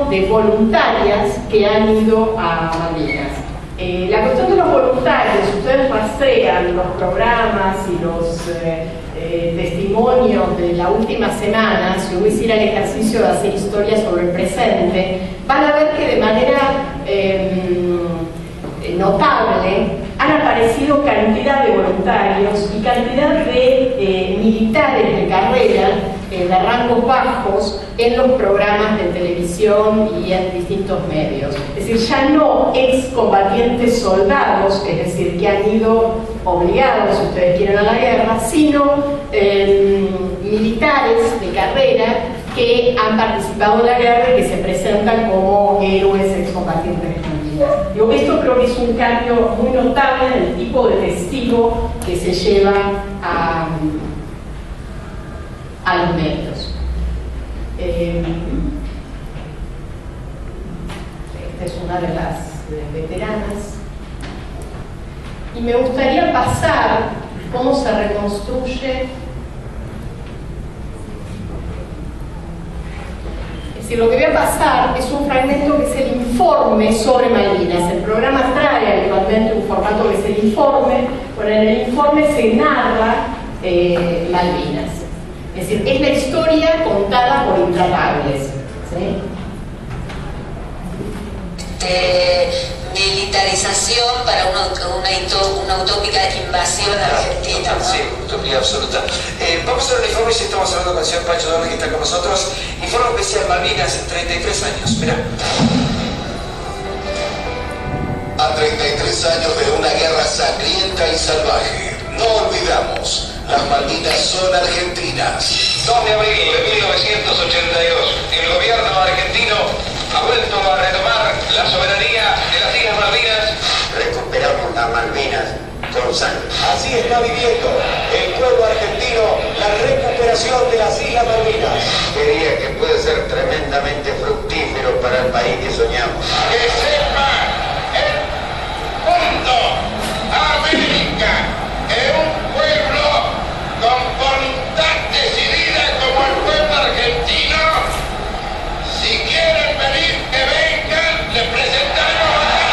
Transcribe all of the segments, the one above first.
de voluntarias que han ido a Malvinas. La cuestión de los voluntarios, ustedes rastrean los programas y los testimonios de la última semana, si uno hiciera el ejercicio de hacer historia sobre el presente, van a ver que de manera notable han aparecido cantidad de voluntarios y cantidad de militares de carrera de rangos bajos en los programas de televisión y en distintos medios. Es decir, ya no excombatientes soldados, es decir, que han ido obligados, si ustedes quieren, a la guerra, sino militares de carrera que han participado en la guerra y que se presentan como héroes excombatientes de Malvinas. Digo, esto creo que es un cambio muy notable en el tipo de testigo que se lleva a los medios. Esta es una de las veteranas. Y me gustaría pasar cómo se reconstruye. Es decir, lo que voy a pasar es un fragmento que es el informe sobre Malvinas. El programa trae habitualmente un formato que es el informe. Bueno, en el informe se narra Malvinas. Es decir, es la historia contada por intratables. ¿Sí? Militarización para una utópica invasión argentina, ¿no? Sí, utopía absoluta. Vamos a ver el informe, si estamos hablando con el señor Pancho Dorne, que está con nosotros. Informe especial Malvinas en 33 años. Mirá. A 33 años de una guerra sangrienta y salvaje, no olvidamos. Las Malvinas son argentinas. 2 de abril de 1982, el gobierno argentino ha vuelto a retomar la soberanía de las Islas Malvinas. Recuperamos las Malvinas con sangre. Así está viviendo el pueblo argentino la recuperación de las Islas Malvinas. Quería que puede ser tremendamente fructífero para el país que soñamos. Que sepa el mundo, América es un pueblo con voluntad decidida como el pueblo argentino. Si quieren venir, que vengan, les presentamos acá.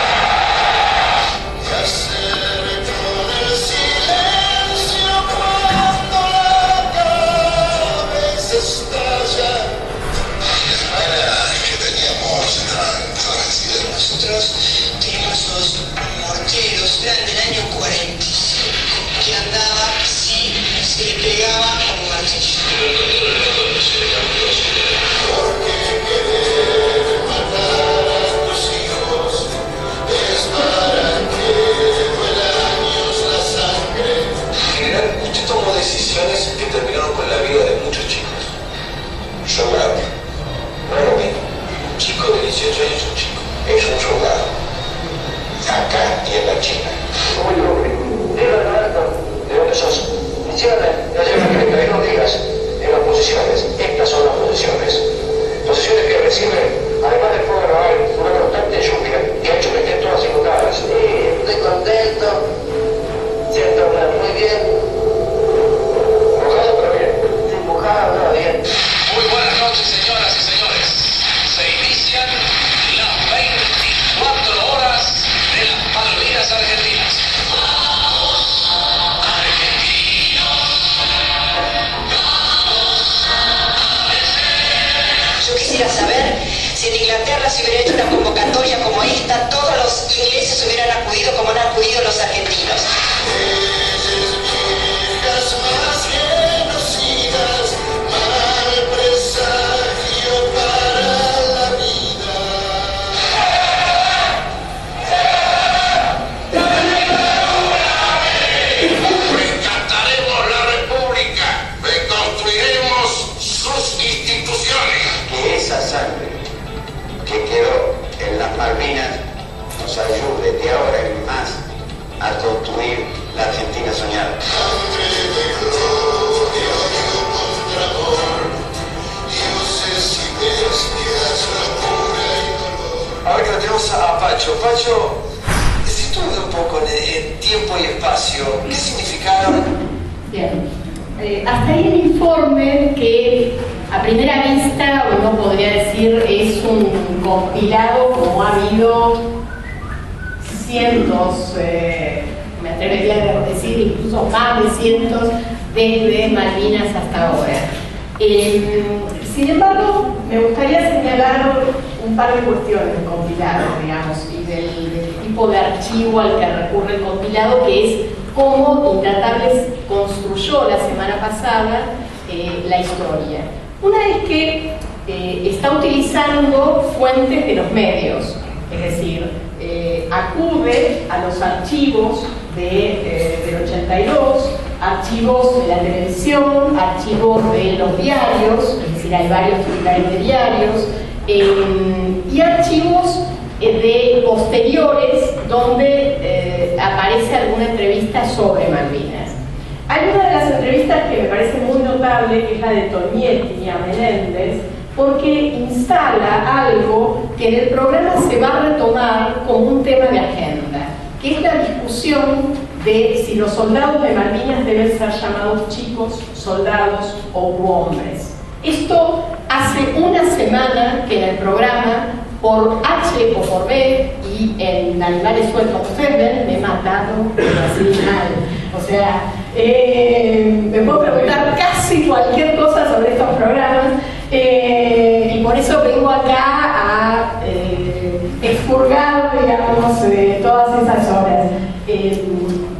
Se acercó del silencio cuando la cabeza estalla. Para que teníamos agradecido de nosotros, teníamos esos morteros, eran del año 45, que andaba así, se le pegaba como martillo. Porque querer matar a tus hijos es para que duela años la sangre. En general, usted tomó decisiones que terminaron con la vida de muchos chicos. Soldado, No es lo mismo. Un chico de 18 años es un chico. es un soldado. Acá y en la China. Muy noble. Diga, Alberto, ¿de dónde sos? Misiones. No lleva que no digas. En las posiciones. Estas son las posiciones. Posiciones que reciben, además del fuego naval, una constante lluvia que ha hecho que estén todas inundadas. Sí, estoy contento. Siento hablar muy bien. Mojado, pero bien. Sí, mojado, pero bien. Muy buenas noches, señoras y señores. Se inician las 24 horas de las Malvinas argentinas. Yo quisiera saber si en Inglaterra se hubiera hecho una convocatoria como esta, todos los ingleses hubieran acudido como han acudido los argentinos. Viejas más genocidas, mal presagio para la vida. Rescataremos la República, reconstruiremos sus instituciones. Que esa sangre que quedó en las Malvinas nos ayude de ahora en más a construir la Argentina soñada. Sangre de gloria contra amor, dioses y bestias, locura y dolor. Ahora que lo tenemos a Pacho. Pacho, sitúe un poco en tiempo y espacio. ¿Qué significaron? Bien. Hasta ahí el informe que a primera vista uno podría decir es un compilado, como ha habido cientos, me atrevería a decir incluso más de cientos, desde Malvinas hasta ahora. Sin embargo, me gustaría señalar un par de cuestiones del compilado, digamos, y del tipo de archivo al que recurre el compilado, que es cómo Intratables construyó la semana pasada la historia. Una es que está utilizando fuentes de los medios, es decir, acude a los archivos del 82, archivos de la televisión, archivos de los diarios, es decir, hay varios titulares de diarios, y archivos de posteriores donde aparece alguna entrevista sobre Malvinas. Hay una de las entrevistas que me parece muy notable, que es la de Tonietti a Menéndez, porque instala algo que en el programa se va a retomar como un tema de agenda, que es la discusión de si los soldados de Malvinas deben ser llamados chicos, soldados o hombres. Esto hace una semana que en el programa, por H o por B, y en Animales Sueltos ustedes me mataron así mal. O sea, me puedo preguntar casi cualquier cosa sobre estos programas, y por eso vengo acá a expurgar, digamos, todas esas horas.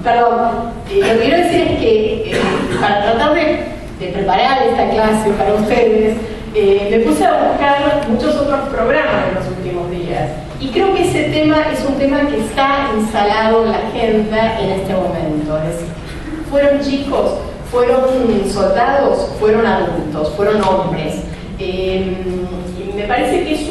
Perdón, lo que quiero decir es que para tratar de preparar esta clase para ustedes, me puse a buscar muchos otros programas en los últimos días, y creo que ese tema es un tema que está instalado en la agenda en este momento. Es decir, fueron chicos, fueron soldados, fueron adultos, fueron hombres. Y me parece que es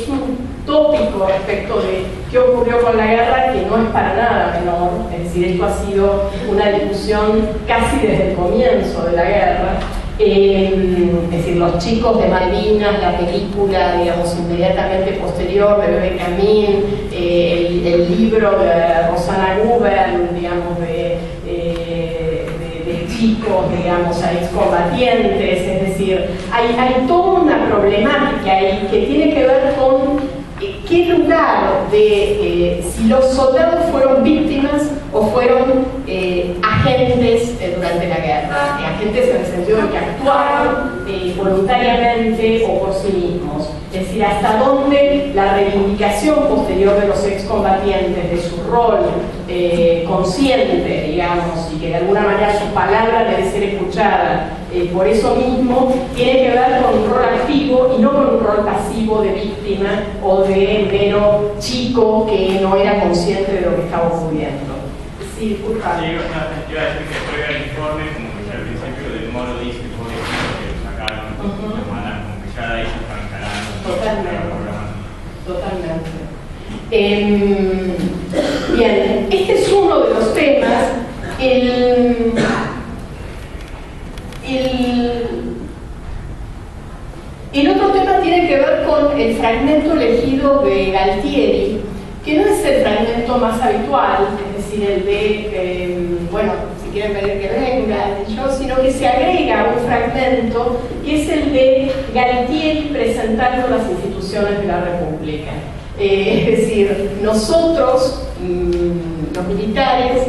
un tópico respecto de qué ocurrió con la guerra que no es para nada menor. Es decir, esto ha sido una discusión casi desde el comienzo de la guerra. Es decir, los chicos de Malvinas, la película, digamos, inmediatamente posterior de Bebé Camín, el libro de Rosana Guber, digamos, de chicos, digamos, a excombatientes, es decir, hay toda una problemática ahí que tiene que ver con qué lugar de si los soldados fueron víctimas o fueron agentes durante la guerra, agentes en el sentido de que actuaron voluntariamente o por sí mismos. Es decir, hasta dónde la reivindicación posterior de los excombatientes de su rol consciente, digamos, y que de alguna manera su palabra debe ser escuchada por eso mismo, tiene que ver con un rol activo y no con un rol pasivo de víctima o de mero chico que no era consciente de lo que estaba ocurriendo. Sí, disculpa. Sí, iba a decir que fue el informe, como que al principio del Moro dice que fue que lo sacaron, como que ya de ahí se están calando. Totalmente. Bien, este es uno de los temas. El otro tema tiene que ver con el fragmento elegido de Galtieri, que no es el fragmento más habitual, es decir, el de, bueno, si quieren pedir que venga, sino que se agrega un fragmento que es el de Galtieri presentando las instituciones de la República. Es decir, nosotros, los militares,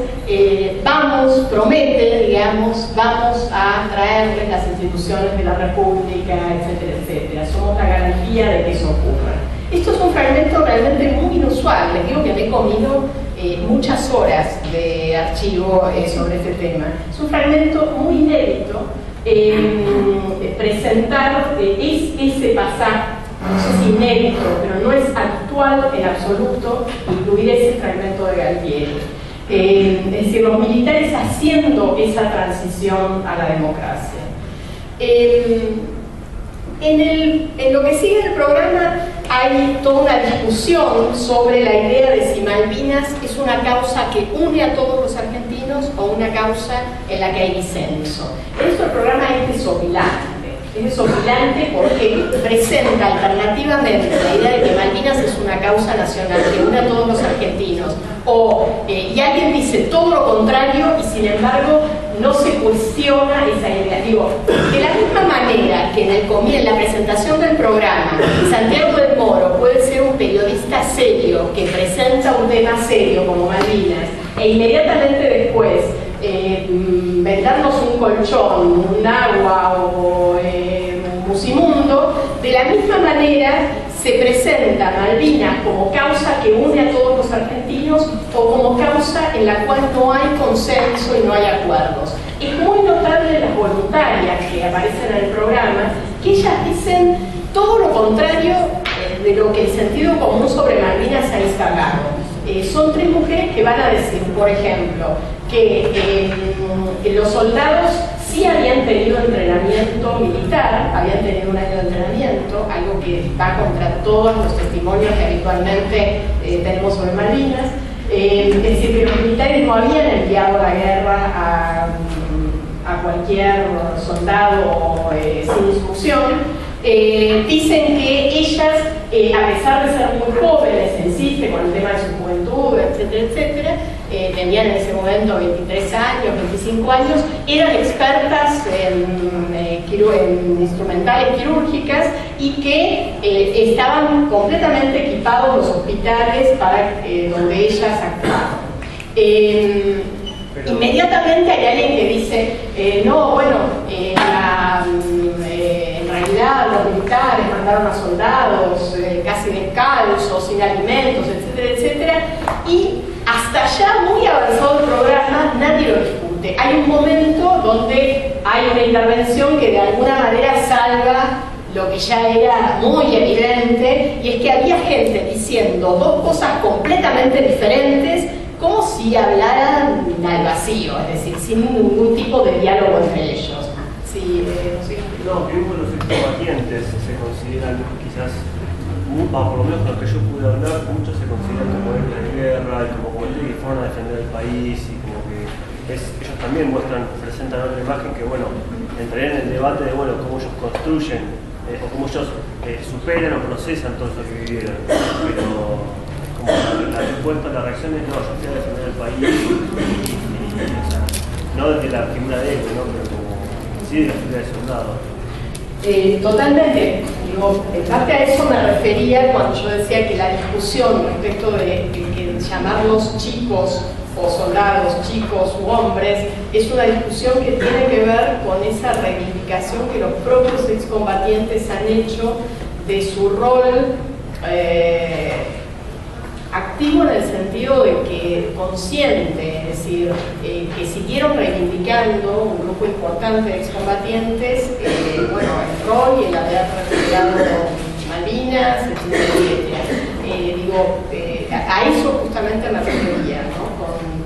prometen, digamos, vamos a traerles las instituciones de la República, etcétera, etcétera. Somos la garantía de que eso ocurra. Esto es un fragmento realmente muy inusual. Les digo que me he comido muchas horas de archivo sobre este tema. Es un fragmento muy inédito. Presentar ese pasaje, no sé si inédito, pero no es actual en absoluto incluir ese fragmento de Galtieri. Es decir, los militares haciendo esa transición a la democracia. En lo que sigue el programa hay toda una discusión sobre la idea de si Malvinas es una causa que une a todos los argentinos o una causa en la que hay disenso. Esto el programa es desopilante. Es desopilante porque presenta alternativamente la idea de que Malvinas es una causa nacional que une a todos los argentinos, y alguien dice todo lo contrario y sin embargo no se cuestiona esa idea. Digo, de la misma manera que en la presentación del programa, Santiago del Moro puede ser un periodista serio que presenta un tema serio como Malvinas, e inmediatamente después vendernos un colchón, un agua o un musimundo, de la misma manera se presenta Malvinas como causa que une a todos los argentinos o como causa en la cual no hay consenso y no hay acuerdos. Es muy notable las voluntarias que aparecen en el programa, que ellas dicen todo lo contrario de lo que el sentido común sobre Malvinas ha instalado. Son tres mujeres que van a decir, por ejemplo, que los soldados sí habían tenido entrenamiento militar, habían tenido un año de entrenamiento, algo que va contra todos los testimonios que habitualmente tenemos sobre Malvinas. Es decir, que los militares no habían enviado a la guerra a cualquier soldado sin instrucción. Dicen que ellas, a pesar de ser muy jóvenes, insiste con el tema de su juventud, etcétera, etcétera, tenían en ese momento 23 años, 25 años, eran expertas en instrumentales quirúrgicas y que estaban completamente equipados los hospitales para donde ellas actuaban. Inmediatamente hay alguien que dice, no, bueno, en realidad los militares mandaron a soldados casi descalzos, sin alimentos, etcétera, etcétera, y hasta ya muy avanzado el programa nadie lo discute. Hay un momento donde hay una intervención que de alguna manera salva lo que ya era muy evidente, y es que había gente diciendo dos cosas completamente diferentes, como si hablaran al vacío, es decir, sin ningún tipo de diálogo entre ellos. Sí, no, que los excombatientes se consideran quizás, por lo menos con los que yo pude hablar, muchos se consideran como héroes de guerra y como combatientes que fueron a defender el país, y como que ellos también presentan otra imagen que, bueno, entrarían en el debate de, bueno, cómo ellos construyen o cómo ellos superan o procesan todo eso que vivieron. Pero como la respuesta, la reacción es, no, yo fui a defender el país, o sea, no desde la figura de héroe, ¿no? Pero como sí de la figura de soldado. Totalmente. Digo, en parte a eso me refería cuando yo decía que la discusión respecto de llamarlos chicos o soldados, chicos u hombres, es una discusión que tiene que ver con esa reivindicación que los propios excombatientes han hecho de su rol activo en el sentido de que consciente, es decir, que siguieron reivindicando un grupo importante de excombatientes, bueno, el rol y el haber recuperado Malvinas, etcétera. Digo, a eso justamente me refería, ¿no?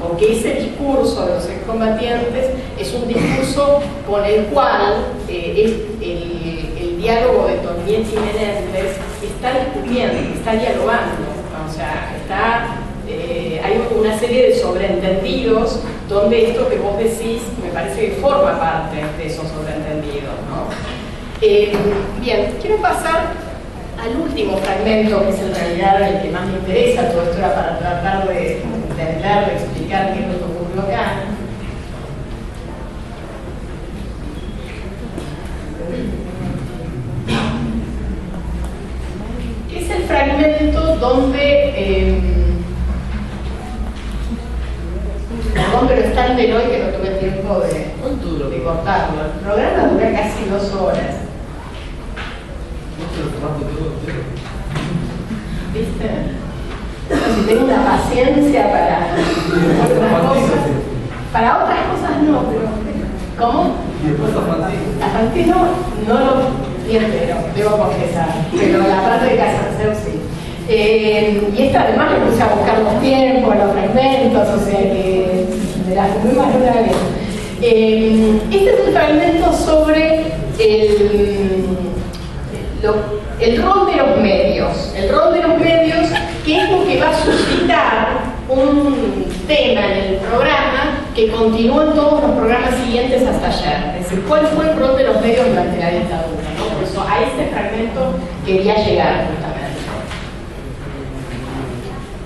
Con que ese discurso de los excombatientes es un discurso con el cual el diálogo de Tonietti y Menéndez está discutiendo, está dialogando. O sea, hay una serie de sobreentendidos donde esto que vos decís me parece que forma parte de esos sobreentendidos, ¿no? Bien, quiero pasar al último fragmento, que es en realidad el que más me interesa. Todo esto era para tratar de entender, de explicar qué es lo que ocurrió acá. Es el fragmento donde lo están de hoy, que no tuve tiempo de cortarlo. El programa dura casi 2 horas. ¿Viste? Si tengo una paciencia para otras cosas. Para otras cosas no, pero ¿cómo? A Fanti no lo vi entero, debo confesar, pero la parte de Casanseu sí. Y esta además me puse a buscar los tiempos, los fragmentos, o sea que me la fumé más de una vez. Este es un fragmento sobre el rol de los medios. El rol de los medios, que es lo que va a suscitar un tema en el programa que continúa en todos los programas siguientes hasta ayer. Es decir, ¿cuál fue el rol de los medios durante la dictadura? ¿No? Por eso a este fragmento quería llegar justamente.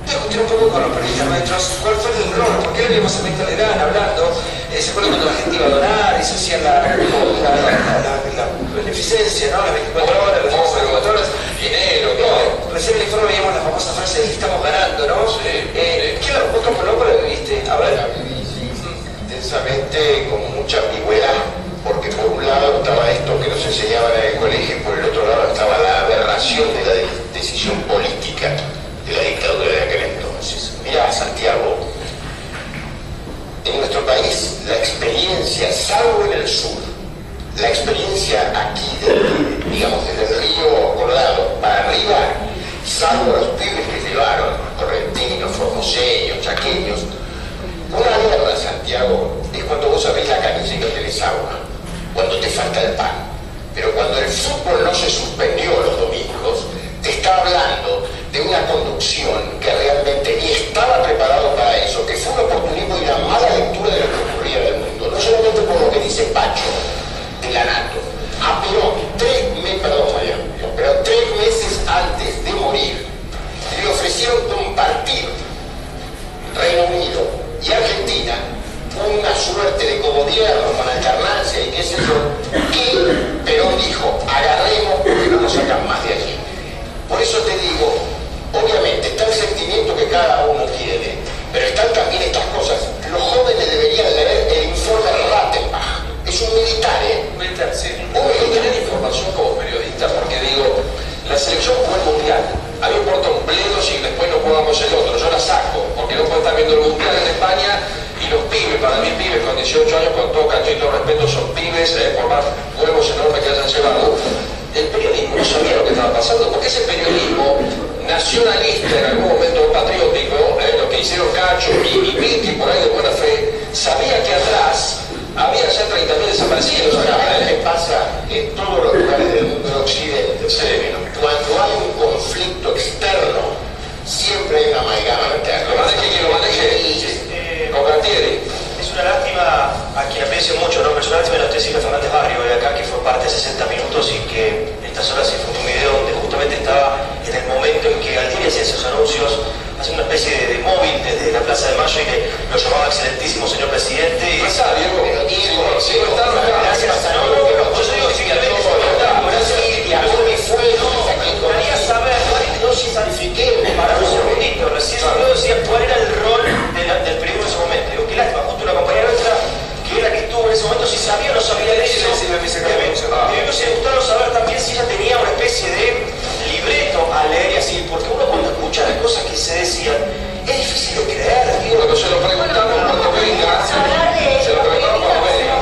Discutir un poco con los periodistas nuestros cuál fue el rol, porque hoy vimos a Víctor Lerán hablando ¿se acuerdan cuando la gente iba a donar y se hacían la beneficencia, ¿no? Las 24 horas, las 24 horas, dinero, todo. Recién en el informe veíamos la famosa frase de estamos ganando, ¿no? ¿Qué la vos cómo lo viste? A ver. Intensamente, con mucha ambigüedad, porque por un lado estaba esto que nos enseñaban en el colegio y por el otro lado estaba la aberración de la decisión política de la dictadura de aquel entonces. Mirá, Santiago, en nuestro país la experiencia, salvo en el sur, la experiencia aquí, digamos desde el río Colorado para arriba, salvo los pibes que llevaron, correntinos, formoseños, chaqueños, una guerra, Santiago, es cuando vos abrís la canilla y no tenés agua, cuando te falta el pan. Pero cuando el fútbol no se suspendió los domingos, te está hablando de una conducción que realmente ni estaba preparado para eso, que fue un oportunismo y una mala lectura de lo que ocurría en el mundo. No solamente por lo que dice Pacho, de la NATO. Pero 3 meses antes de morir, le ofrecieron compartir Reino Unido y Argentina una suerte de cogobierno con alternancia y qué sé yo, y Perón dijo, agarremos porque no nos sacan más de allí. Por eso te digo, obviamente está el sentimiento que cada uno tiene, pero están también estas cosas. Los jóvenes deberían leer el informe Rattenbach. Es un militar, Militar, sí. Vos tenés información como periodista, porque digo, la selección jugó el mundial. A mí me importa un bledo si después no jugamos el otro. Yo la saco, porque no puedo estar viendo el mundial en España y los pibes, para mí pibes con 18 años, con todo cariño y todo respeto, son pibes, por más huevos enormes que hayan llevado. El periodismo no sabía lo que estaba pasando, porque ese periodismo nacionalista, en algún momento patriótico, lo que hicieron Cacho y Vicky por ahí de buena fe, sabía que atrás había ya 30.000 desaparecidos. ¿Qué pasa en todos los lugares del mundo del occidente? Cuando hay un conflicto externo, siempre hay una amalgama interna. Lo maneje quien lo maneje, con Gantieri. Es una lástima a quien aprecio mucho, ¿no? Personalmente me lo estoy Silvia Fernández Barrio de acá, que fue parte de 60 minutos y que estas horas se fue un video donde justamente estaba en el momento en que Galtieri hacía esos anuncios, hace una especie de móvil desde la Plaza de Mayo y que lo llamaba excelentísimo señor presidente. Y no está, Diego. Gracias, no, yo digo simplemente me gustaría saber, no signifiquemos, para un segundito, recién yo decía cuál era el rol del periodismo en ese momento. Digo, qué lástima, justo una compañera nuestra que era que estuvo en ese momento, si sabía o no sabía de eso. Me hubiese gustado saber también si ella tenía una especie de libreto a leer y así, porque uno cuando escucha las cosas que se decían, es difícil de creer, digo. Cuando se lo preguntamos cuando venga, se lo preguntamos cuando venga.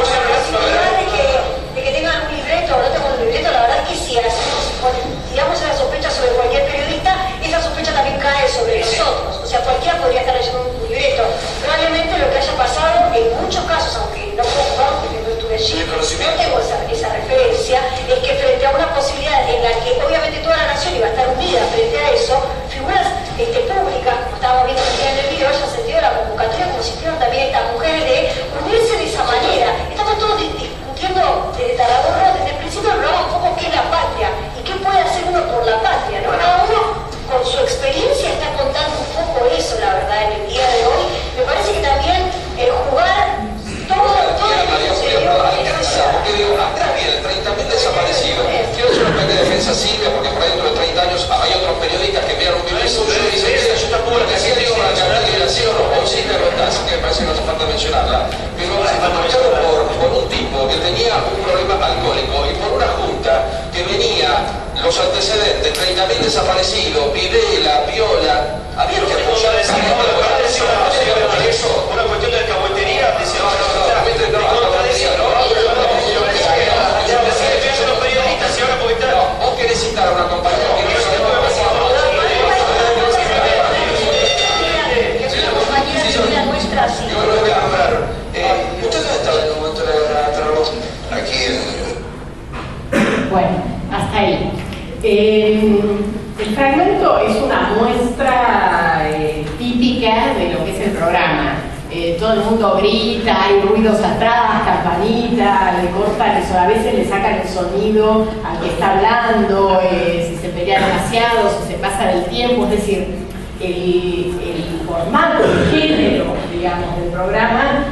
De que tengan un libreto o no tengan un libreto, la verdad es que si digamos esa sospecha sobre cualquier periodista, esa sospecha también cae sobre nosotros. O sea, cualquiera podría estar leyendo un libreto. Probablemente lo que haya pasado en muchos casos, aunque no puedo jugar porque no estuve allí, no tengo esa referencia, es que frente a una posibilidad en la que obviamente toda la nación iba a estar unida frente a eso, figuras públicas, como estábamos viendo en el video, hayan sentido la convocatoria, como sintieron también estas mujeres de unirse de esa manera. Estamos todos discutiendo desde Tarragorro, desde el principio del programa, un poco qué es la patria y qué puede hacer uno por la patria, ¿no? Cada uno con su experiencia está contando un poco eso, la verdad, en el día de hoy. Me parece que también jugar todo el serio es necesario. Porque digo, atrás vienen 30.000 desaparecidos. Quiero hacer una pequeña defensa Silvia, porque por ahí dentro de 30 años hay otros periodistas que miran un video suyo y dicen, mira, yo tampoco lo que hacía, digo, la carrera que era así o no. Hoy Silvia no está, así que me parece que no hace falta mencionarla. Pero aprovechado por un tipo que tenía un problema alcohólico y por una junta que venía los antecedentes, 30.000 desaparecidos, Videla, Piola, había que apoyar esa gente. Una cuestión de alcahuetería, dice, vos querés citar a una compañera que no sabe cómo pasar. Yo lo voy a nombrar. ¿Usted dónde estaba en el momento de la guerra? Aquí Bueno, hasta ahí. El fragmento es una muestra típica de lo que es el programa. Todo el mundo grita, hay ruidos atrás, campanita, le cortan eso, a veces le sacan el sonido al que está hablando, si se pelea demasiado, si se pasa del tiempo, es decir, el formato, el género, digamos, del programa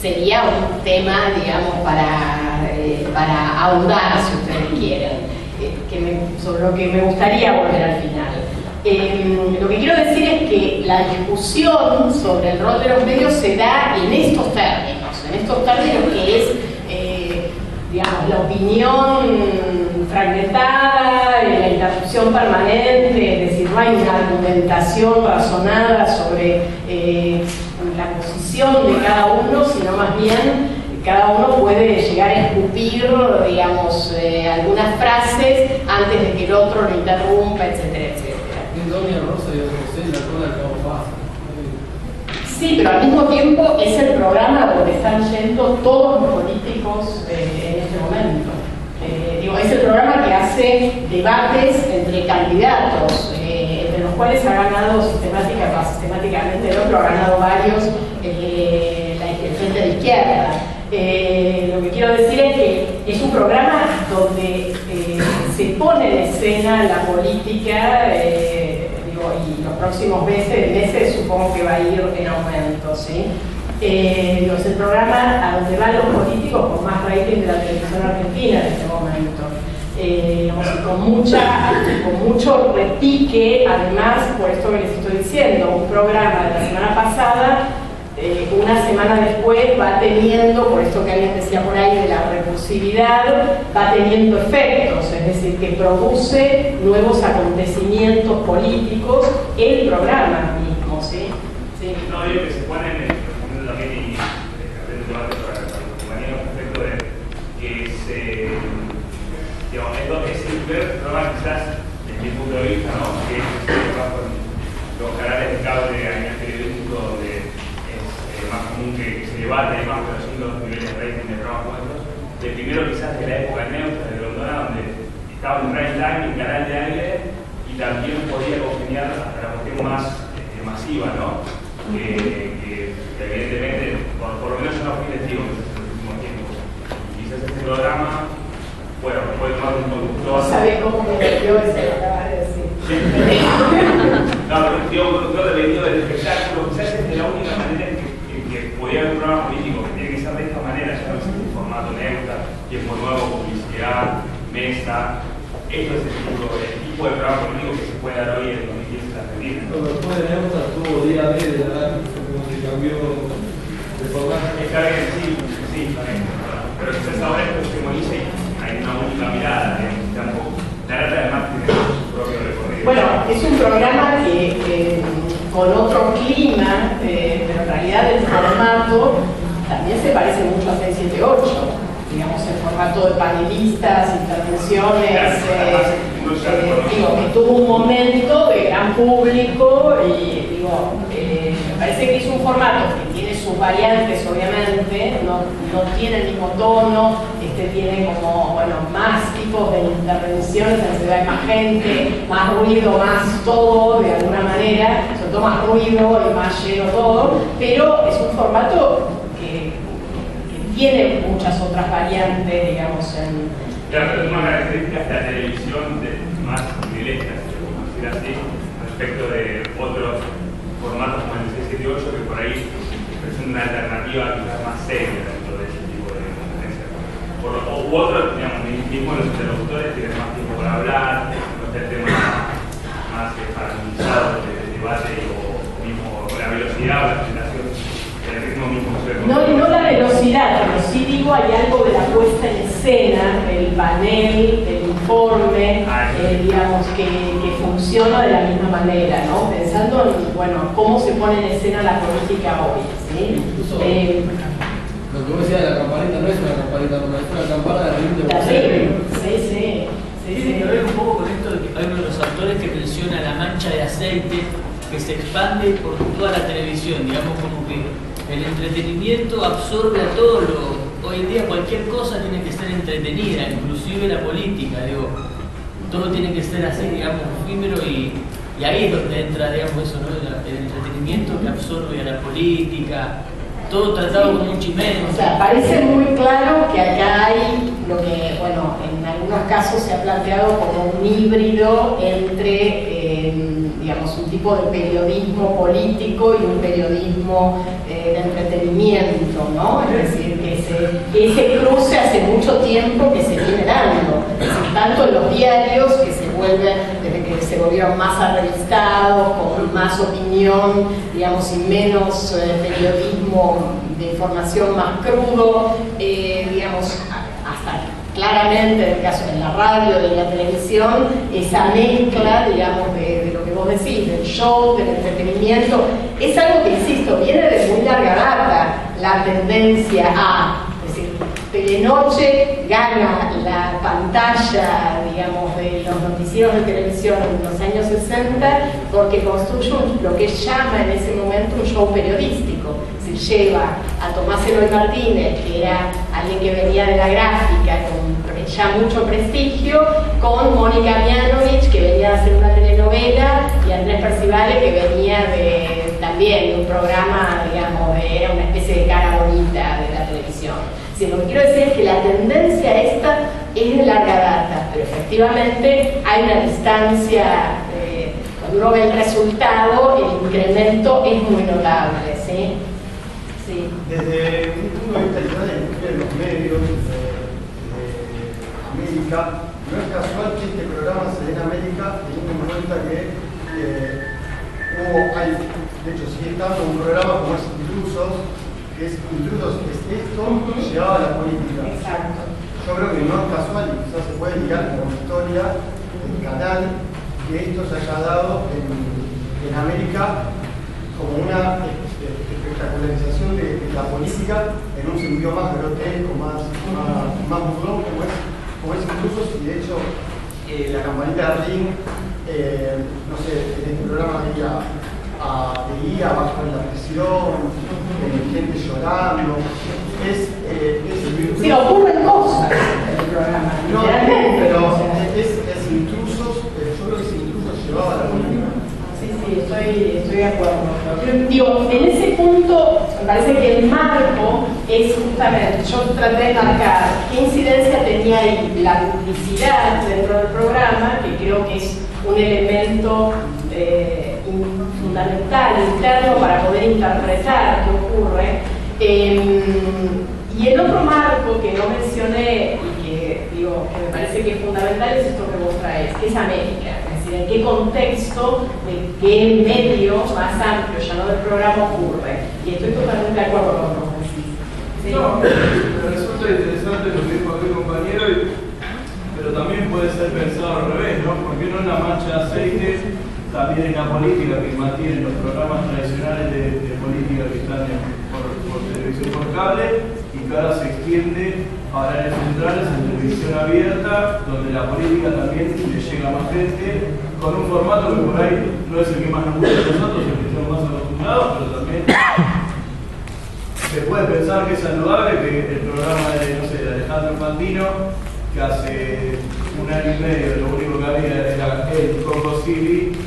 sería un tema, digamos, para ahondar, si ustedes quieren, sobre lo que me gustaría volver al final. Lo que quiero decir es que la discusión sobre el rol de los medios se da en estos términos que es, digamos, la opinión fragmentada, la interrupción permanente, es decir, no hay una argumentación razonada sobre la posición de cada uno, sino más bien cada uno puede llegar a escupir, digamos, algunas frases antes de que el otro lo interrumpa, etcétera, etcétera. Sí, pero al mismo tiempo es el programa donde están yendo todos los políticos en este momento. Es el programa que hace debates entre candidatos, entre los cuales ha ganado sistemáticamente, ¿no? Pero ha ganado varios el Frente de Izquierda. Lo que quiero decir es que es un programa donde se pone en escena la política, y los próximos meses supongo que va a ir en aumento, ¿sí? Es el programa a donde van los políticos con más rating de la televisión argentina en este momento. Con mucho repique, además, por esto que les estoy diciendo, un programa de la semana pasada, una semana después va teniendo, por esto que alguien decía por ahí de la recursividad, va teniendo efectos, es decir, que produce nuevos acontecimientos políticos el programa mismo, ¿sí? Sí. No, digo que se ponen también y el debate para los compañeros respecto de que es el primer programa quizás desde mi punto de vista, ¿no? Que va con los canales de cable a nivel periodístico donde más común que se debate y más, pero sin los niveles de rating de programas nuestros. El primero quizás de la época neutra de Grondona, donde estaba en prime time, en canal de aire, y también podía congeniar hasta la cuestión más masiva, ¿no? Que evidentemente, por lo menos yo no fui testigo en los últimos tiempos. Y quizás este programa, bueno, puede tomar un conductor. No sabés cómo me metió eso que acabas de decir. No, pero digo, un conductor dependido del espectáculo, quizás es de la única manera en que podría haber un programa político que tiene que ser de esta manera, ya no existe un formato neutro, tiempo nuevo, publicidad, mesa. Esto es el tipo de programa político que se puede dar hoy en 2010 en la Argentina. Pero después de neutra tuvo día D de la como se cambió de formato. Está bien, sí, también. Pero quizás ahora esto se moviliza y hay una única mirada, tampoco. La data además tiene su propio recorrido. Bueno, es un programa que con otro clima, pero en realidad el formato también se parece mucho a 678, digamos, el formato de panelistas, intervenciones, que tuvo un momento de gran público y me parece que es un formato que tiene sus variantes, obviamente, no tiene el mismo tono, tiene como, más tipos de intervenciones, en donde hay más gente, más ruido, más todo, de alguna manera, sobre todo más ruido y más lleno todo, pero es un formato que tiene muchas otras variantes, digamos, Claro, pero es una característica de la televisión más directa, por decir así, respecto de otros formatos como el 678 que por ahí presentan una alternativa quizás más seria dentro de ese tipo de competencia. U otros, digamos, mismo los interlocutores tienen más tiempo para hablar, no está el tema más paralizado del debate o mismo la velocidad o la presentación, el ritmo mismo. No la velocidad, pero sí digo, hay algo de la puesta en escena, el panel, el informe, digamos, que funciona de la misma manera, ¿no? Pensando en, cómo se pone en escena la política hoy, ¿sí? Lo que vos decías de la campanita no es una campanita, no es una campana de ritmo. Sí. Tiene que ver un poco con esto de que hay uno de los autores que menciona la mancha de aceite que se expande por toda la televisión, digamos, como que el entretenimiento absorbe a todo hoy en día cualquier cosa tiene que ser entretenida, inclusive la política, todo tiene que ser así, digamos, efímero y ahí es donde entra, digamos, eso, ¿no? El entretenimiento que absorbe a la política, todo tratado con mucho menos. O sea, parece muy claro que acá hay lo que, en algunos casos se ha planteado como un híbrido entre, digamos, un tipo de periodismo político y un periodismo de entretenimiento, ¿no? Es decir, que ese cruce hace mucho tiempo que se viene dando. Es decir, tanto en los diarios, que se vuelven, desde que se volvieron más arrevistados, con más opinión, digamos, y menos periodismo de información más crudo, digamos, hasta claramente en el caso de la radio, de la televisión, esa mezcla, digamos, de lo que vos decís, del show, del entretenimiento, es algo que, insisto, viene de muy larga data, la tendencia a, es decir, Telenoche gana la pantalla, digamos, de los noticieros de televisión en los años 60 porque construye lo que llama en ese momento un show periodístico. Se lleva a Tomás Eloy Martínez, que era alguien que venía de la gráfica con ya mucho prestigio, con Mónica Mianovich, que venía a hacer una telenovela, y Andrés Percivale, que venía también de un programa, digamos, era una especie de cara bonita de la televisión. Lo que quiero decir es que la tendencia esta es de larga data, pero efectivamente hay una distancia, cuando uno ve el resultado, el incremento es muy notable, ¿sí? Sí. Desde un punto de vista de los medios de América, no es casual que este programa se dé en América, teniendo en cuenta que de hecho sigue estando un programa como es Intrusos, que es Intrusos, es esto llevado a la política. Exacto. Yo creo que no es casual y quizás se puede ligar con la historia del canal que esto se haya dado en América como una espectacularización de la política en un sentido más grotesco, más burlón, como es Intrusos, y de hecho la campanita de Ring, no sé, en este programa veía bajo la presión, gente llorando, sí, ocurren cosas en el programa. No, pero es Intrusos, yo creo que es Intrusos llevado a la política. Sí, estoy de acuerdo. Digo, en ese punto me parece que el marco es justamente, yo traté de marcar qué incidencia tenía ahí la publicidad dentro del programa, que creo que es un elemento fundamental, interno, para poder interpretar qué ocurre. Y el otro marco que no mencioné y que, digo, que me parece que es fundamental es esto que vos traes, que es América. Es decir, en qué contexto, de qué medio más amplio, ya no del programa, ocurre. Y estoy totalmente de acuerdo con lo que vos decís. ¿Sí? No, me resulta interesante lo que dijo aquel compañero, pero también puede ser pensado al revés, ¿no? ¿Por qué no en la mancha de aceite también en la política que mantienen los programas tradicionales de política que están por televisión por cable, y que ahora se extiende a horarios centrales en televisión abierta, donde la política también le llega a más gente, con un formato que por ahí no es el que más nos gusta a nosotros, el que estamos más acostumbrados, pero también se puede pensar que es saludable que el programa de, no sé, de Alejandro Fantino, que hace un año y medio lo único que había era el Coco Silly,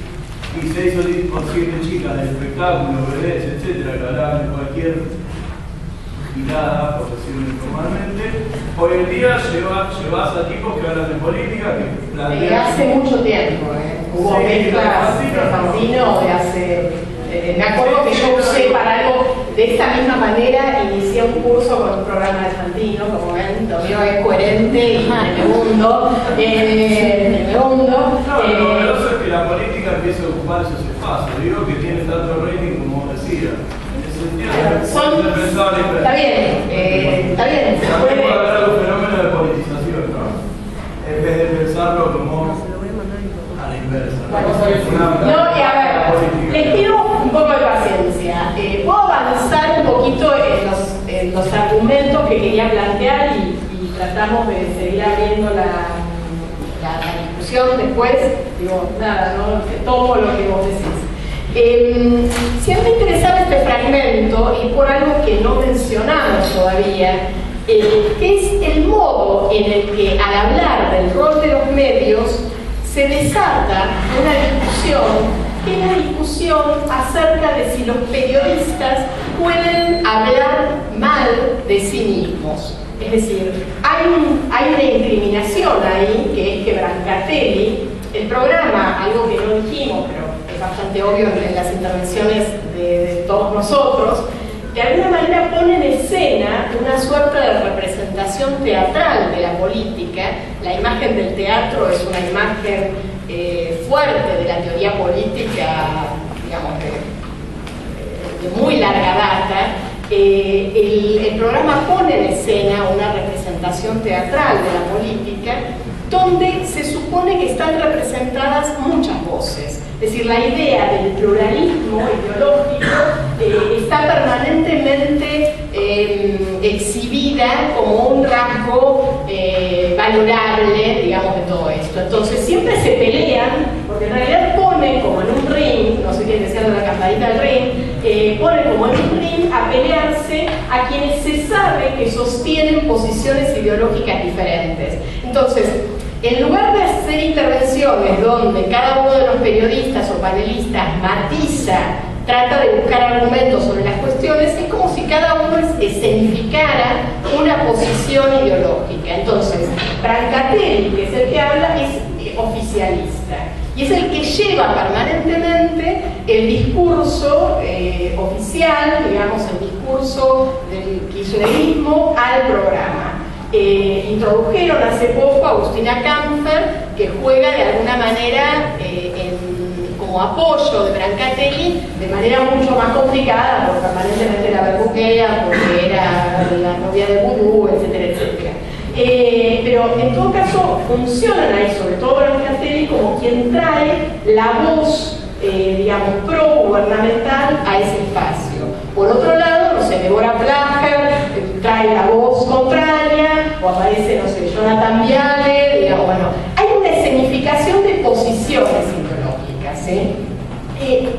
y 6 o 7 chicas del espectáculo, bebés, etcétera, que hablaban de cualquier tirada, por decirlo informalmente. Hoy en día llevas a tipos que hablan de política, que plantean... hace mucho tiempo, hubo mezclas de Fantino de hace... me acuerdo que yo usé para algo de esta misma manera, inicié un curso con un programa de Fantino, como ven, lo mío es coherente y me hundo. No, lo novedoso es que la política empieza a ocupar esos espacios. Digo que tiene tanto rating como vos decías. Está bien, se también puede haber un fenómeno de politización, ¿no? En vez de pensarlo como a la inversa. No, y a ver, les pido un poco de paciencia. Puedo avanzar un poquito en los argumentos que quería plantear y tratamos de seguir abriendo la discusión después. Digo, nada, ¿no? Tomo lo que vos decís. Siempre interesaba este fragmento y por algo que no mencionamos todavía, que es el modo en el que al hablar del rol de los medios se desata una discusión, que es la discusión acerca de si los periodistas pueden hablar mal de sí mismos. Es decir, hay una incriminación ahí, que es que Brancatelli, el programa, algo que no dijimos, pero es bastante obvio en las intervenciones de todos nosotros, de alguna manera pone en escena una suerte de representación teatral de la política. La imagen del teatro es una imagen fuerte de la teoría política, digamos, de muy larga data. El programa pone en escena una representación teatral de la política donde se supone que están representadas muchas voces. Es decir, la idea del pluralismo ideológico está permanentemente exhibida como un rasgo valorable, digamos, de todo esto. Entonces siempre se pelean, porque en realidad ponen como en un ring, no sé quién decía de la campanita del ring, ponen como en un ring a pelearse a quienes se sabe que sostienen posiciones ideológicas diferentes. Entonces, en lugar de hacer intervenciones donde cada uno de los periodistas o panelistas matiza, trata de buscar argumentos sobre las cuestiones, es como si cada uno escenificara una posición ideológica. Entonces, Brancatelli, que es el que habla, es oficialista y es el que lleva permanentemente el discurso oficial, digamos, el discurso del kirchnerismo al programa. Introdujeron hace poco a Agustina Kampfer, que juega de alguna manera como apoyo de Brancatelli de manera mucho más complicada, porque permanentemente la verbuquea, porque era la novia de Vudú, etcétera, etcétera. Pero en todo caso funcionan ahí, sobre todo Brancatelli, como quien trae la voz, digamos, pro-gubernamental a ese espacio. Por otro lado, no sé, Deborah Plager trae la voz contraria, o aparece, no sé, Jonathan Viale, digamos, bueno, hay una escenificación de posiciones ideológicas, ¿sí?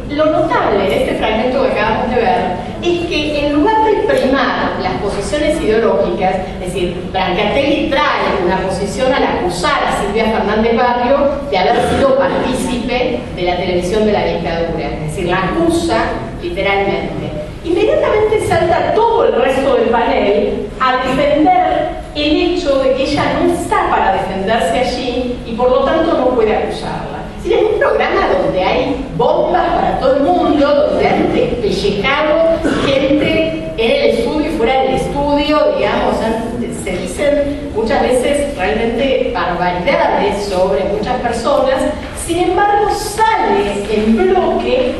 Lo notable en este fragmento que acabamos de ver es que en lugar de primar las posiciones ideológicas, es decir, Brancatelli trae una posición al acusar a Silvia Fernández Barrio de haber sido partícipe de la televisión de la dictadura, es decir, la acusa literalmente. Inmediatamente salta todo el resto del panel a defender el hecho de que ella no está para defenderse allí y por lo tanto no puede acusarla. Es decir, es un programa donde hay bombas para todo el mundo, donde han despellejado gente en el estudio y fuera del estudio, digamos, se dicen muchas veces realmente barbaridades sobre muchas personas. Sin embargo, sale en bloque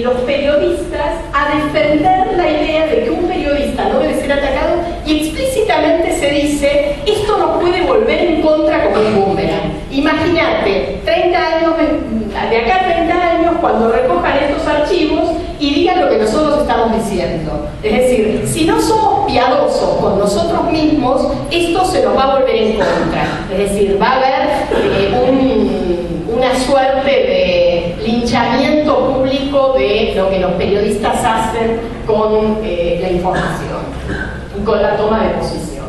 los periodistas a defender la idea de que un periodista no debe ser atacado y explícitamente se dice esto nos puede volver en contra como un boomerang. Imagínate, 30 años, de acá a 30 años, cuando recojan estos archivos y digan lo que nosotros estamos diciendo. Es decir, si no somos piadosos con nosotros mismos, esto se nos va a volver en contra. Es decir, va a haber una suerte de linchamiento público de lo que los periodistas hacen con la información y con la toma de posición.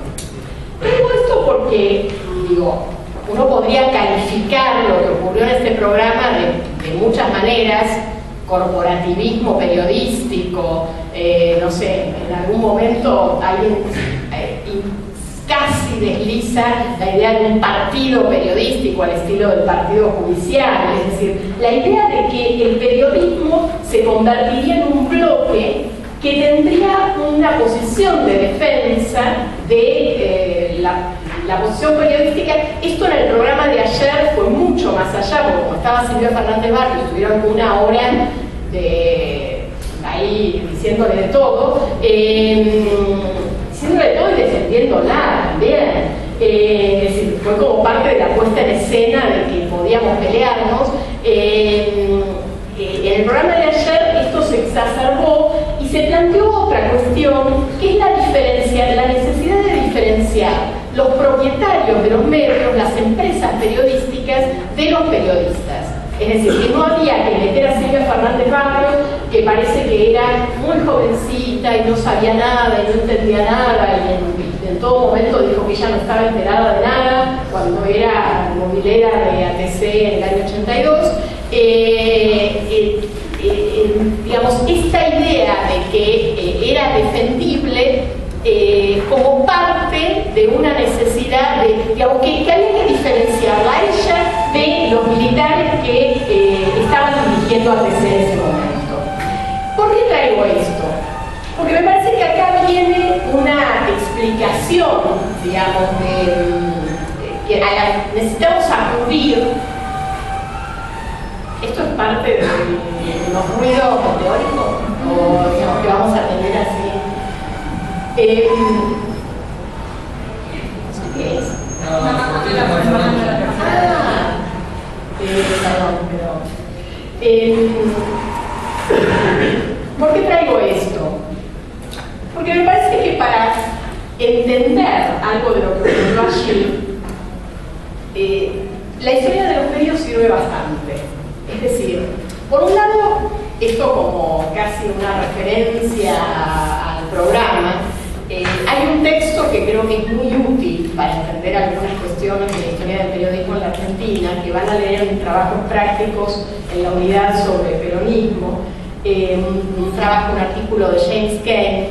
Digo esto porque, digo, uno podría calificar lo que ocurrió en este programa de muchas maneras: corporativismo periodístico, no sé, en algún momento alguien casi desliza la idea de un partido periodístico al estilo del partido judicial. Es decir, la idea de que el periodismo se convertiría en un bloque que tendría una posición de defensa de la posición periodística. Esto en el programa de ayer fue mucho más allá, porque como estaba Silvia Fernández Barrio, estuvieron una hora ahí diciéndole de todo, diciéndole de todo y defendiéndola también. Es decir, fue como parte de la puesta en escena de que podíamos pelearnos. En el programa de ayer esto se exacerbó y se planteó otra cuestión, que es la necesidad de diferenciar los propietarios de los medios, las empresas periodísticas, de los periodistas. Es decir, que no había que meter a Silvia Fernández Barrio, que parece que era muy jovencita y no sabía nada y no entendía nada, y en todo momento dijo que ella no estaba enterada de nada cuando era movilera de ATC en el año 82. Digamos, esta idea de que era defendible como parte de una necesidad de, digamos, que había que diferenciarla a ella de los militares que estaban habiendo antecedentes en ese momento. ¿Por qué traigo esto? Porque me parece que acá viene una explicación, digamos, que a la necesitamos acudir. ¿Esto es parte de los ruidos teóricos? ¿O digamos que vamos a atender así? ¿Qué es? ¿Por qué traigo esto? Porque me parece que para entender algo de lo que ocurrió allí, la historia de los medios sirve bastante. Es decir, por un lado, esto como casi una referencia al programa, hay un texto que creo que es muy útil para entender algunas cuestiones de la historia del periodismo en la Argentina, que van a leer en trabajos prácticos en la unidad sobre peronismo, un trabajo, un artículo de James Kane,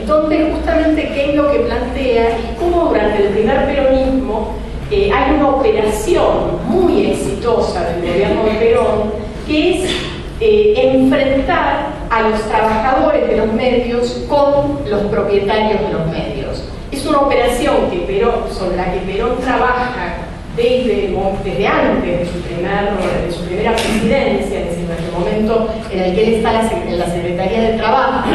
donde justamente Kane lo que plantea es cómo durante el primer peronismo hay una operación muy exitosa del gobierno de Perón, que es enfrentar a los trabajadores de los medios con los propietarios de los medios. Es una operación sobre la que Perón trabaja desde antes de su primera presidencia, es decir, en el momento en el que él está en la Secretaría del Trabajo,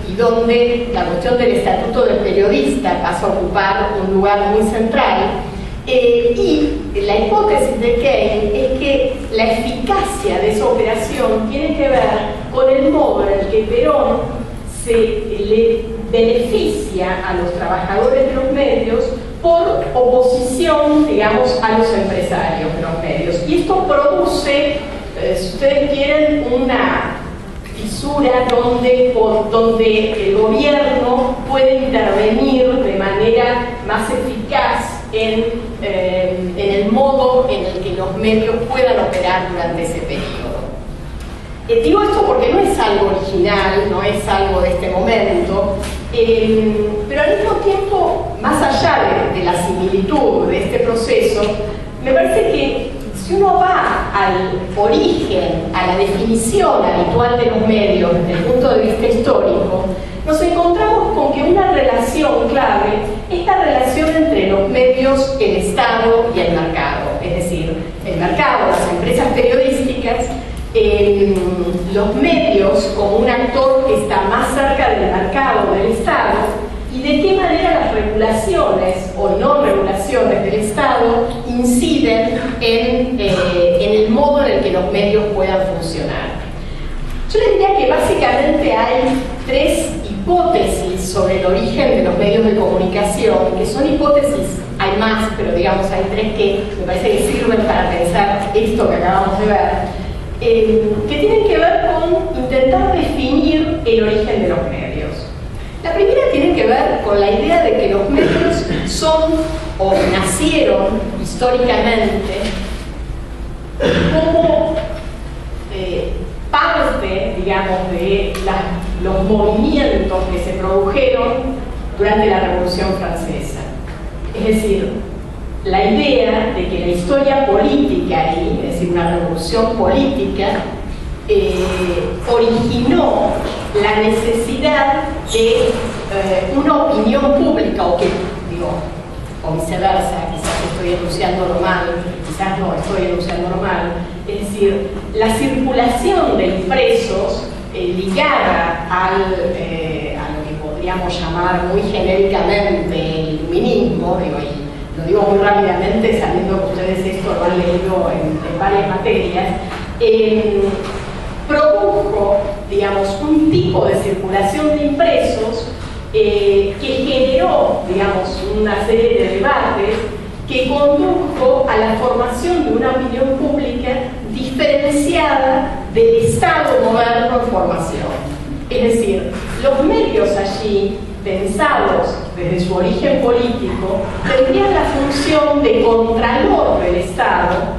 y donde la cuestión del estatuto del periodista pasa a ocupar un lugar muy central. Y la hipótesis de Kane es que la eficacia de esa operación tiene que ver con el modo en el que Perón le beneficia a los trabajadores de los medios por oposición, digamos, a los empresarios de los medios. Y esto produce, si ustedes quieren, una fisura donde el gobierno puede intervenir de manera más eficaz en el modo en el que los medios puedan operar durante ese periodo. Digo esto porque no es algo original, no es algo de este momento, pero al mismo tiempo, más allá de la similitud de este proceso, me parece que si uno va al origen, a la definición habitual de los medios desde el punto de vista histórico, nos encontramos con que una relación clave es la relación entre los medios, el Estado y el mercado. Es decir, el mercado, las empresas periodísticas, los medios como un actor que está más cerca del mercado, del Estado, y de qué manera las regulaciones o no regulaciones del Estado inciden en el modo en el que los medios puedan funcionar. Yo les diría que básicamente hay tres hipótesis sobre el origen de los medios de comunicación, que son hipótesis, hay más, pero digamos hay tres que me parece que sirven para pensar esto que acabamos de ver, que tienen que ver con intentar definir el origen de los medios. La primera tiene que ver con la idea de que los medios son o nacieron históricamente como parte, digamos, de los movimientos que se produjeron durante la Revolución Francesa. Es decir, la idea de que la historia política, es decir, una revolución política, originó la necesidad de una opinión pública, o viceversa, quizás estoy enunciándolo mal, quizás no estoy enunciándolo mal, es decir, la circulación de impresos ligada a lo que podríamos llamar muy genéricamente el iluminismo, y lo digo muy rápidamente sabiendo que ustedes esto lo han leído en varias materias, produjo, digamos, un tipo de circulación de impresos que generó, digamos, una serie de debates que condujo a la formación de una opinión pública diferenciada del Estado moderno en formación. Es decir, los medios allí, pensados desde su origen político, tendrían la función de contralor del Estado,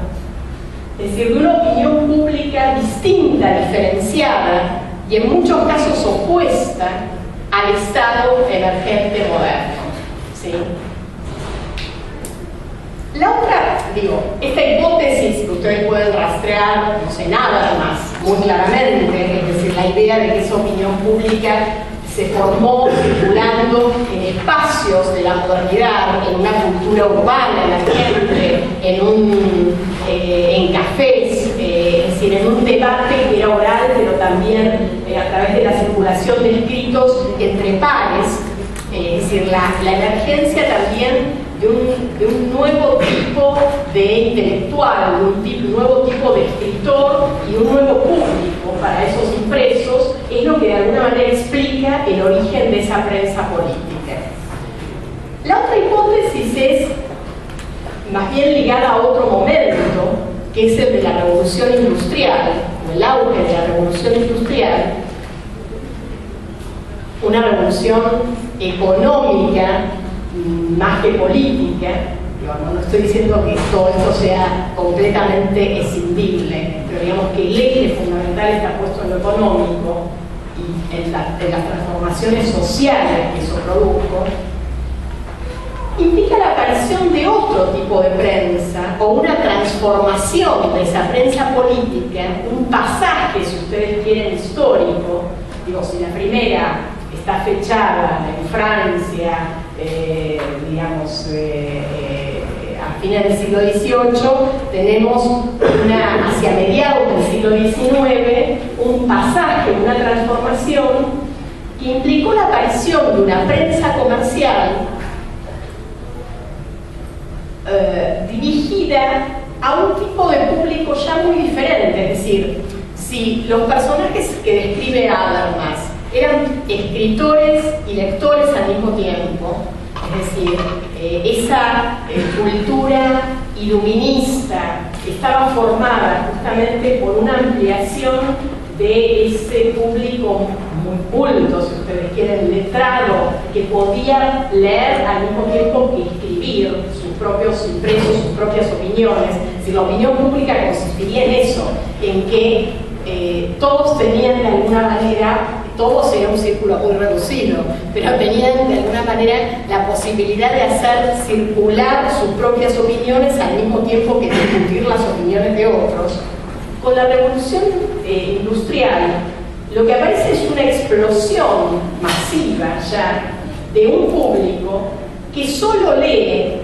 es decir, de una opinión pública distinta, diferenciada y en muchos casos opuesta al Estado emergente moderno. ¿Sí? La otra digo, esta hipótesis que ustedes pueden rastrear, no sé, nada más, muy claramente, es decir, la idea de que esa opinión pública se formó circulando en espacios de la modernidad, en una cultura urbana, emergente, en cafés, es decir, en un debate que era oral, pero también a través de la circulación de escritos entre pares, es decir, la emergencia también de un nuevo tipo de intelectual, de un nuevo tipo de escritor y un nuevo público para esos impresos, es lo que de alguna manera explica el origen de esa prensa política. La otra hipótesis es más bien ligada a otro momento, que es el de la revolución industrial, o el auge de la revolución industrial, una revolución económica más que política. No estoy diciendo que todo esto sea completamente escindible, pero digamos que el eje fundamental está puesto en lo económico y en las transformaciones sociales que eso produjo, implica la aparición de otro tipo de prensa o una transformación de esa prensa política, un pasaje, si ustedes quieren, histórico. Digo, si la primera está fechada en Francia, digamos, a fines del siglo XVIII, tenemos hacia mediados del siglo XIX un pasaje, una transformación que implicó la aparición de una prensa comercial dirigida a un tipo de público ya muy diferente. Es decir, si los personajes que describe Habermas eran escritores y lectores al mismo tiempo, es decir, esa cultura iluminista estaba formada justamente por una ampliación de ese público muy culto, si ustedes quieren, letrado, que podía leer al mismo tiempo que escribir sus propios impresos, sus propias opiniones. Si la opinión pública consistiría en eso, en que todos tenían de alguna manera, todos era un círculo muy reducido, pero tenían de alguna manera la posibilidad de hacer circular sus propias opiniones al mismo tiempo que discutir las opiniones de otros. Con la revolución industrial, lo que aparece es una explosión masiva ya de un público que solo lee,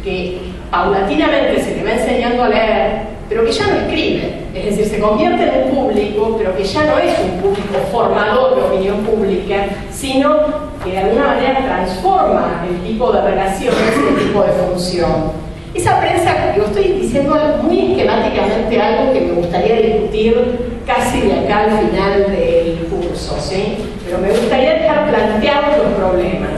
que paulatinamente se le va enseñando a leer, pero que ya no escribe. Es decir, se convierte en un público, pero que ya no es un público formador de opinión pública, sino que de alguna manera transforma el tipo de relaciones y el tipo de función. Esa prensa, yo estoy diciendo muy esquemáticamente algo que me gustaría discutir casi de acá al final del curso, ¿sí? Pero me gustaría dejar planteados los problemas.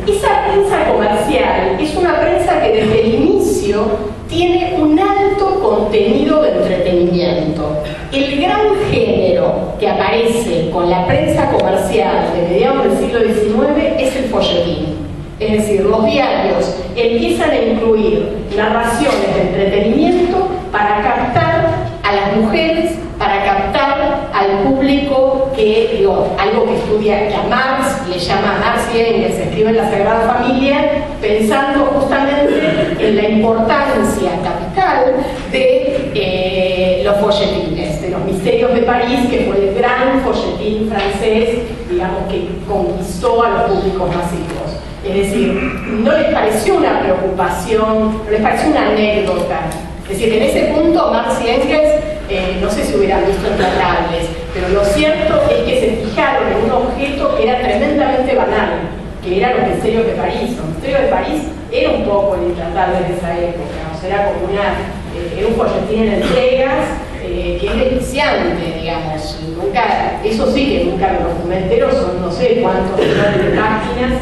Esa prensa comercial es una prensa que desde el inicio tiene un alto contenido de entretenimiento. El gran género que aparece con la prensa comercial de mediados del siglo XIX es el folletín. Es decir, los diarios empiezan a incluir narraciones de entretenimiento para captar a las mujeres, para captar al público que, digo, algo que estudia, que a Marx le llama Marx y Engels, escribe en la Sagrada Familia, pensando justamente en la importancia capital de los folletines, de los Misterios de París, que fue el gran folletín francés, digamos, que conquistó a los públicos masivos. Es decir, no les pareció una preocupación, no les pareció una anécdota. Es decir, en ese punto Marx y Engels no sé si hubieran visto Intratables, pero lo cierto es que se fijaron en un objeto que era tremendamente banal, que eran los Misterios de París. Los Misterios de París era un poco el Intratable de esa época, o sea, era como era un folletín en entregas que es deliciante, digamos. Nunca, eso sí que nunca me lo fumé entero, son no sé cuántos millones de páginas,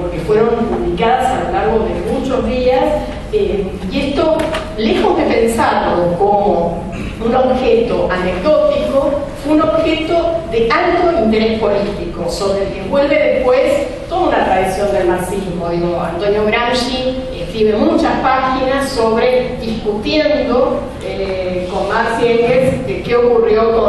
porque fueron publicadas a lo largo de muchos días, y esto, lejos de pensarlo como un objeto anecdótico, fue un objeto de alto interés político, sobre el que envuelve después toda una tradición del marxismo. Digo, Antonio Gramsci escribe muchas páginas sobre discutiendo con Marx y Engels qué ocurrió con